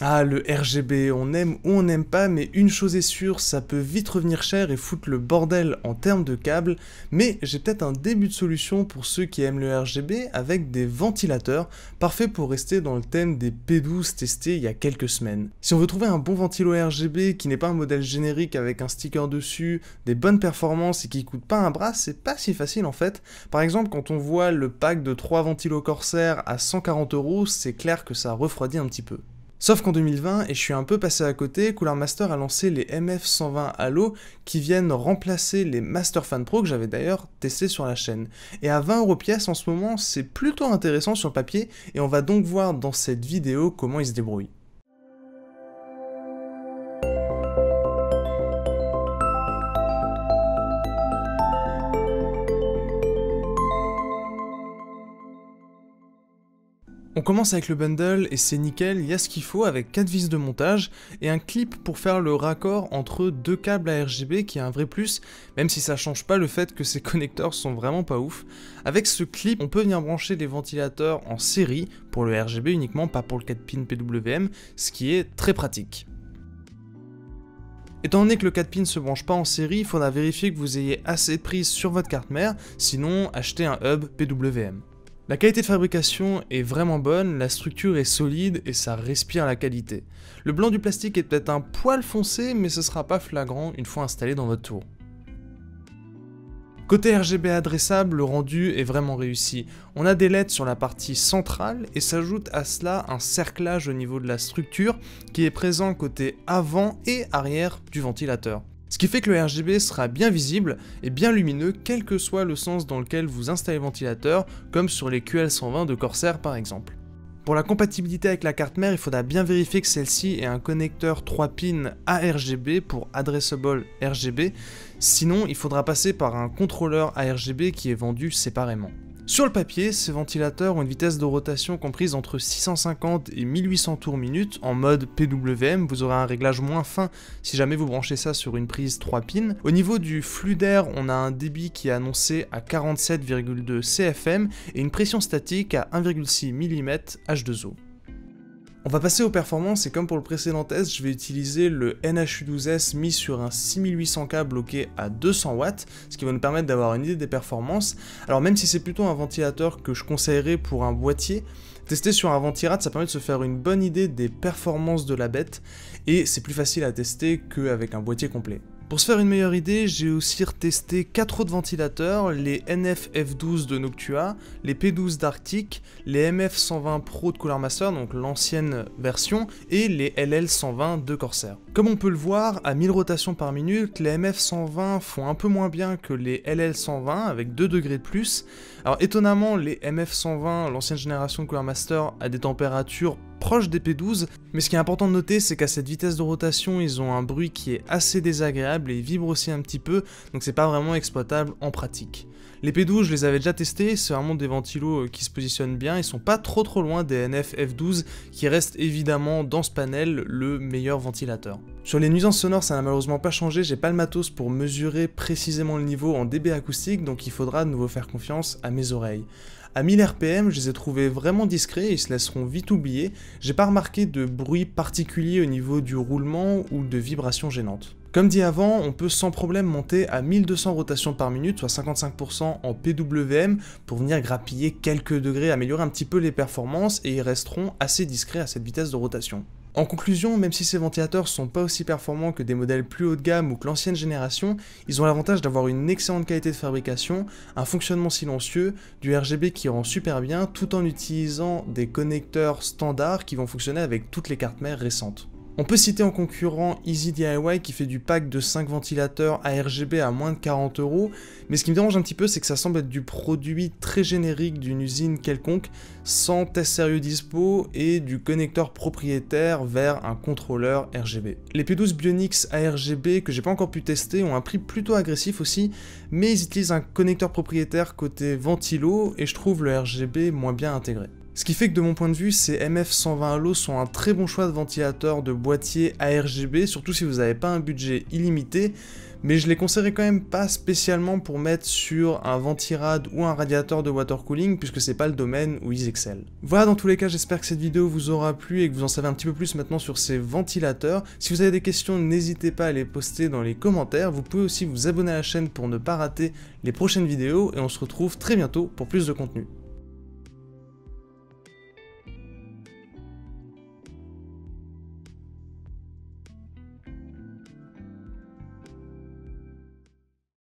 Ah, le RGB, on aime ou on n'aime pas, mais une chose est sûre, ça peut vite revenir cher et foutre le bordel en termes de câbles, mais j'ai peut-être un début de solution pour ceux qui aiment le RGB avec des ventilateurs, parfait pour rester dans le thème des P12 testés il y a quelques semaines. Si on veut trouver un bon ventilo RGB qui n'est pas un modèle générique avec un sticker dessus, des bonnes performances et qui coûte pas un bras, c'est pas si facile en fait. Par exemple, quand on voit le pack de 3 ventilos Corsair à 140 €, c'est clair que ça refroidit un petit peu. Sauf qu'en 2020, et je suis un peu passé à côté, Cooler Master a lancé les MF120 Halo qui viennent remplacer les Master Fan Pro que j'avais d'ailleurs testé sur la chaîne. Et à 20 € pièce en ce moment, c'est plutôt intéressant sur le papier et on va donc voir dans cette vidéo comment ils se débrouillent. On commence avec le bundle et c'est nickel, il y a ce qu'il faut avec 4 vis de montage et un clip pour faire le raccord entre deux câbles à RGB qui est un vrai plus, même si ça change pas le fait que ces connecteurs sont vraiment pas ouf. Avec ce clip, on peut venir brancher les ventilateurs en série, pour le RGB uniquement, pas pour le 4 pins PWM, ce qui est très pratique. Étant donné que le 4 pins ne se branche pas en série, il faudra vérifier que vous ayez assez de prise sur votre carte mère, sinon achetez un hub PWM. La qualité de fabrication est vraiment bonne, la structure est solide et ça respire la qualité. Le blanc du plastique est peut-être un poil foncé, mais ce sera pas flagrant une fois installé dans votre tour. Côté RGB adressable, le rendu est vraiment réussi. On a des LED sur la partie centrale et s'ajoute à cela un cerclage au niveau de la structure qui est présent côté avant et arrière du ventilateur. Ce qui fait que le RGB sera bien visible et bien lumineux quel que soit le sens dans lequel vous installez le ventilateur, comme sur les QL120 de Corsair par exemple. Pour la compatibilité avec la carte mère, il faudra bien vérifier que celle-ci ait un connecteur 3 pins ARGB pour Addressable RGB, sinon il faudra passer par un contrôleur ARGB qui est vendu séparément. Sur le papier, ces ventilateurs ont une vitesse de rotation comprise entre 650 et 1800 tours minute en mode PWM, vous aurez un réglage moins fin si jamais vous branchez ça sur une prise 3 pins. Au niveau du flux d'air, on a un débit qui est annoncé à 47,2 CFM et une pression statique à 1,6 mm H2O. On va passer aux performances et comme pour le précédent test, je vais utiliser le NHU12S mis sur un 6800K bloqué à 200 watts, ce qui va nous permettre d'avoir une idée des performances. Alors même si c'est plutôt un ventilateur que je conseillerais pour un boîtier, tester sur un ventirad ça permet de se faire une bonne idée des performances de la bête et c'est plus facile à tester qu'avec un boîtier complet. Pour se faire une meilleure idée, j'ai aussi retesté 4 autres ventilateurs, les NF-F12 de Noctua, les P12 d'Arctic, les MF120 Pro de Cooler Master, donc l'ancienne version, et les LL120 de Corsair. Comme on peut le voir, à 1000 rotations par minute, les MF120 font un peu moins bien que les LL120 avec 2 degrés de plus. Alors étonnamment, les MF120, l'ancienne génération de Cooler Master, a des températures proches des P12, mais ce qui est important de noter, c'est qu'à cette vitesse de rotation, ils ont un bruit qui est assez désagréable et ils vibrent aussi un petit peu, donc c'est pas vraiment exploitable en pratique. Les P12, je les avais déjà testés, c'est vraiment des ventilos qui se positionnent bien, ils sont pas trop loin des NF-F12, qui restent évidemment dans ce panel le meilleur ventilateur. Sur les nuisances sonores, ça n'a malheureusement pas changé, j'ai pas le matos pour mesurer précisément le niveau en dB acoustique, donc il faudra de nouveau faire confiance à mes oreilles. À 1000 RPM, je les ai trouvés vraiment discrets et ils se laisseront vite oublier. J'ai pas remarqué de bruit particulier au niveau du roulement ou de vibrations gênantes. Comme dit avant, on peut sans problème monter à 1200 rotations par minute, soit 55% en PWM, pour venir grappiller quelques degrés, améliorer un petit peu les performances et ils resteront assez discrets à cette vitesse de rotation. En conclusion, même si ces ventilateurs sont pas aussi performants que des modèles plus haut de gamme ou que l'ancienne génération, ils ont l'avantage d'avoir une excellente qualité de fabrication, un fonctionnement silencieux, du RGB qui rend super bien, tout en utilisant des connecteurs standards qui vont fonctionner avec toutes les cartes mères récentes. On peut citer en concurrent Easy DIY qui fait du pack de 5 ventilateurs ARGB à moins de 40 €, mais ce qui me dérange un petit peu c'est que ça semble être du produit très générique d'une usine quelconque, sans test sérieux dispo et du connecteur propriétaire vers un contrôleur RGB. Les P12 Bionics ARGB que j'ai pas encore pu tester ont un prix plutôt agressif aussi, mais ils utilisent un connecteur propriétaire côté ventilo et je trouve le RGB moins bien intégré. Ce qui fait que de mon point de vue, ces MF120 Halo sont un très bon choix de ventilateur de boîtier ARGB, surtout si vous n'avez pas un budget illimité, mais je les conseillerais quand même pas spécialement pour mettre sur un ventirad ou un radiateur de water cooling, puisque c'est pas le domaine où ils excellent. Voilà, dans tous les cas, j'espère que cette vidéo vous aura plu et que vous en savez un petit peu plus maintenant sur ces ventilateurs. Si vous avez des questions, n'hésitez pas à les poster dans les commentaires. Vous pouvez aussi vous abonner à la chaîne pour ne pas rater les prochaines vidéos, et on se retrouve très bientôt pour plus de contenu.